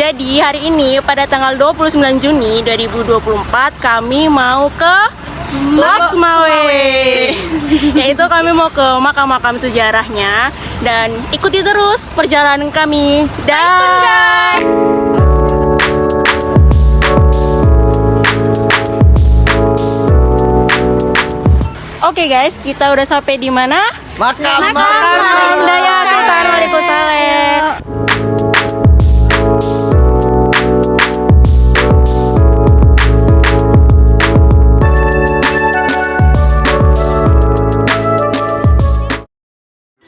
Jadi hari ini pada tanggal 29 Juni 2024 kami mau ke Loksmawe. Yaitu kami mau ke makam-makam sejarahnya. Dan ikuti terus perjalanan kami. Dan Oke guys, kita udah sampai di mana? Makam Daya Sultan Waalaikumsalam.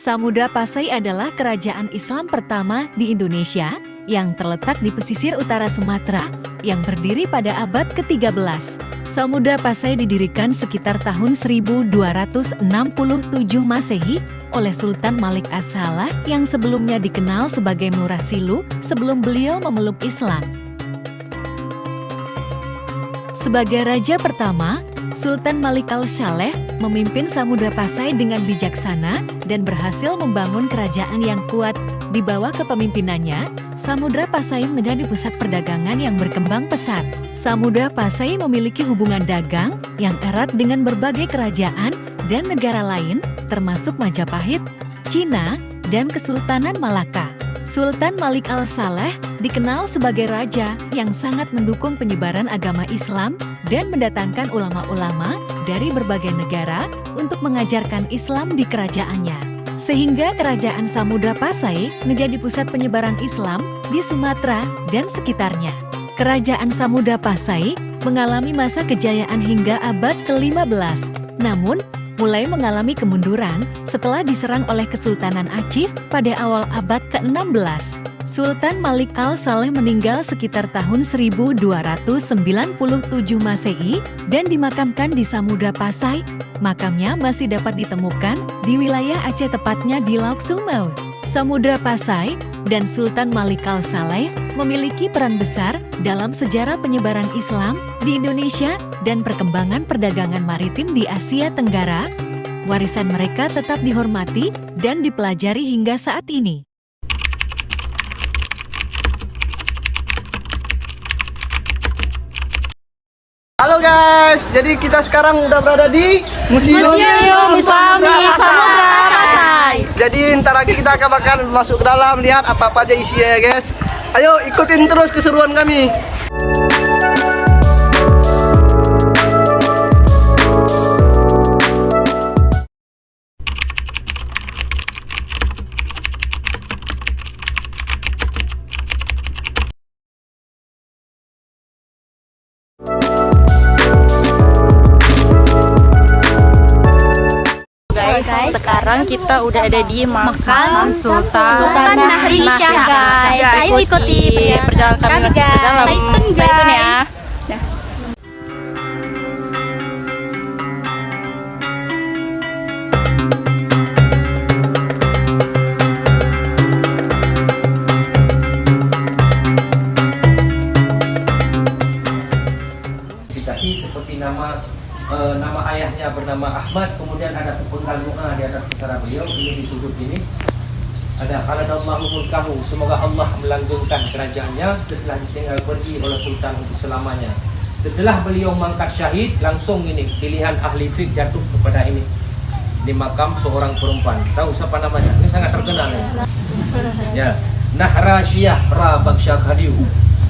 Samudra Pasai adalah kerajaan Islam pertama di Indonesia yang terletak di pesisir utara Sumatera yang berdiri pada abad ke-13. Samudra Pasai didirikan sekitar tahun 1267 Masehi oleh Sultan Malik As-Salah yang sebelumnya dikenal sebagai Murasilu sebelum beliau memeluk Islam. Sebagai raja pertama, Sultan Malik Al-Saleh memimpin Samudra Pasai dengan bijaksana dan berhasil membangun kerajaan yang kuat. Di bawah kepemimpinannya, Samudra Pasai menjadi pusat perdagangan yang berkembang pesat. Samudra Pasai memiliki hubungan dagang yang erat dengan berbagai kerajaan dan negara lain, termasuk Majapahit, Cina, dan Kesultanan Malaka. Sultan Malik Al-Saleh dikenal sebagai raja yang sangat mendukung penyebaran agama Islam dan mendatangkan ulama-ulama dari berbagai negara untuk mengajarkan Islam di kerajaannya. Sehingga kerajaan Samudra Pasai menjadi pusat penyebaran Islam di Sumatera dan sekitarnya. Kerajaan Samudra Pasai mengalami masa kejayaan hingga abad ke-15, namun mulai mengalami kemunduran setelah diserang oleh Kesultanan Aceh pada awal abad ke-16. Sultan Malik Al-Saleh meninggal sekitar tahun 1297 Masehi dan dimakamkan di Samudra Pasai. Makamnya masih dapat ditemukan di wilayah Aceh, tepatnya di Loksmawe. Samudra Pasai dan Sultan Malik Al-Saleh memiliki peran besar dalam sejarah penyebaran Islam di Indonesia dan perkembangan perdagangan maritim di Asia Tenggara. Warisan mereka tetap dihormati dan dipelajari hingga saat ini. Halo guys, jadi kita sekarang udah berada di Museum Islami Samudra Pasai. Jadi ntar lagi kita akan masuk ke dalam, lihat apa-apa aja isinya ya guys. Ayo ikutin terus keseruan kami. Sekarang kita udah ada di makam Sultan Nahrisyah, guys. Ayo ikuti perjalanan kami masuk ke dalam. Stay tune ya. Seperti nama ayahnya bernama Ahmad, kemudian ada sepenggal doa di atas pusara beliau. Ini di sudut ini ada khaladallahu mulkahu, semoga Allah melanggengkan kerajaannya setelah ditinggal pergi oleh sultan untuk selamanya. Setelah beliau mangkat syahid, langsung ini pilihan ahli fiqh jatuh kepada ini di makam seorang perempuan. Tahu siapa namanya? Ini sangat terkenal ya. Nahrasyah Rabaksya Khadiu,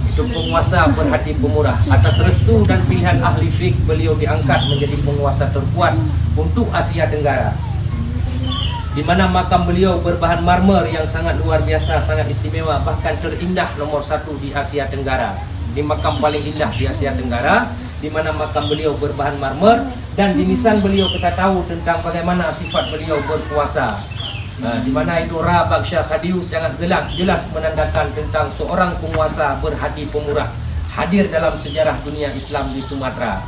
itu penguasa berhati pemurah. Atas restu dan pilihan ahli fiqh, beliau diangkat menjadi penguasa terkuat untuk Asia Tenggara, di mana makam beliau berbahan marmer yang sangat luar biasa, sangat istimewa, bahkan terindah nomor 1 di Asia Tenggara. Di makam paling indah di Asia Tenggara, di mana makam beliau berbahan marmer, dan di nisan beliau kita tahu tentang bagaimana sifat beliau berkuasa. Di mana itu Rabaksya Khadiu sangat jelas menandakan tentang seorang penguasa berhati pemurah hadir dalam sejarah dunia Islam di Sumatera.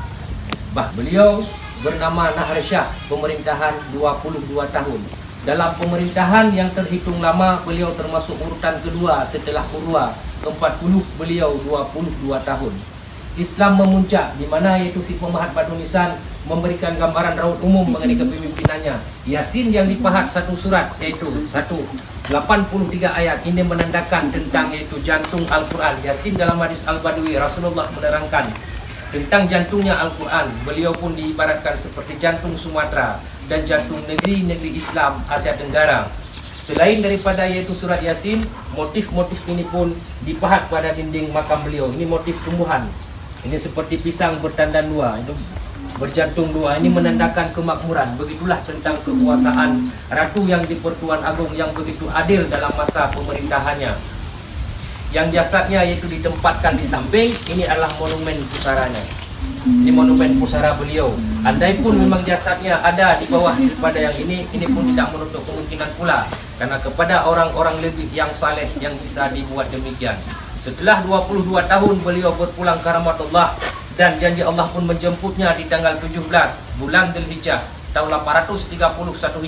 Beliau bernama Nahrisyah, pemerintahan 22 tahun. Dalam pemerintahan yang terhitung lama, beliau termasuk urutan kedua setelah Urwa, 40, beliau 22 tahun. Islam memuncak, di mana yaitu si pemahat batu nisan memberikan gambaran raut umum mengenai kepemimpinannya. Yasin yang dipahat satu surat, yaitu 1. 83 ayat ini menandakan tentang yaitu jantung Al-Quran. Yasin dalam hadis Al-Badawi, Rasulullah menerangkan tentang jantungnya Al-Quran. Beliau pun diibaratkan seperti jantung Sumatera dan jantung negeri-negeri Islam Asia Tenggara. Selain daripada yaitu surat Yasin, motif-motif ini pun dipahat pada dinding makam beliau. Ini motif tumbuhan. Ini seperti pisang bertanda dua, itu berjantung dua. Ini menandakan kemakmuran. Begitulah tentang kekuasaan Ratu yang di-Pertuan Agong yang begitu adil dalam masa pemerintahannya. Yang jasadnya yaitu ditempatkan di samping, ini adalah monumen pusaranya. Ini monumen pusara beliau. Andai pun memang jasadnya ada di bawah daripada yang ini pun tidak menutup kemungkinan pula. Karena kepada orang-orang lebih yang saleh yang bisa dibuat demikian. Setelah 22 tahun beliau berpulang ke rahmatullah dan janji Allah pun menjemputnya di tanggal 17 bulan Dzulhijjah tahun 831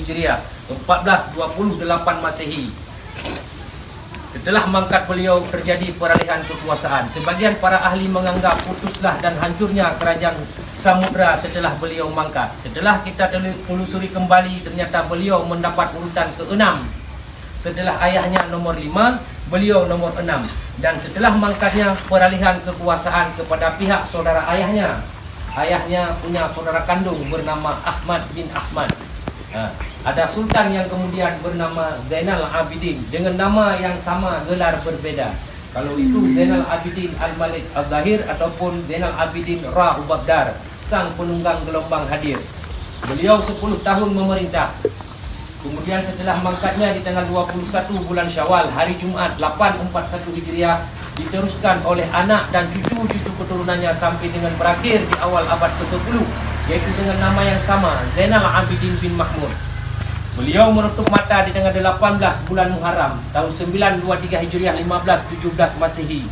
Hijriah 1428 Masehi. Setelah mangkat beliau terjadi peralihan kekuasaan. Sebagian para ahli menganggap putuslah dan hancurnya kerajaan Samudra setelah beliau mangkat. Setelah kita telusuri kembali, ternyata beliau mendapat urutan ke-6. Setelah ayahnya nomor 5, beliau nomor 6. Dan setelah mangkatnya peralihan kekuasaan kepada pihak saudara ayahnya. Ayahnya punya saudara kandung bernama Ahmad bin Ahmad. Ada sultan yang kemudian bernama Zainal Abidin dengan nama yang sama, gelar berbeda. Kalau itu Zainal Abidin Al-Malik Al-Zahir ataupun Zainal Abidin Ra Ubabdar, sang penunggang gelombang hadir. Beliau 10 tahun memerintah. Kemudian setelah mangkatnya di tanggal 21 bulan Syawal, hari Jumat 841 Hijriah, diteruskan oleh anak dan cucu-cucu keturunannya sampai dengan berakhir di awal abad ke-10, yaitu dengan nama yang sama, Zainal Abidin bin Mahmud. Beliau menutup mata di tanggal 18 bulan Muharram tahun 923 Hijriah 1517 Masehi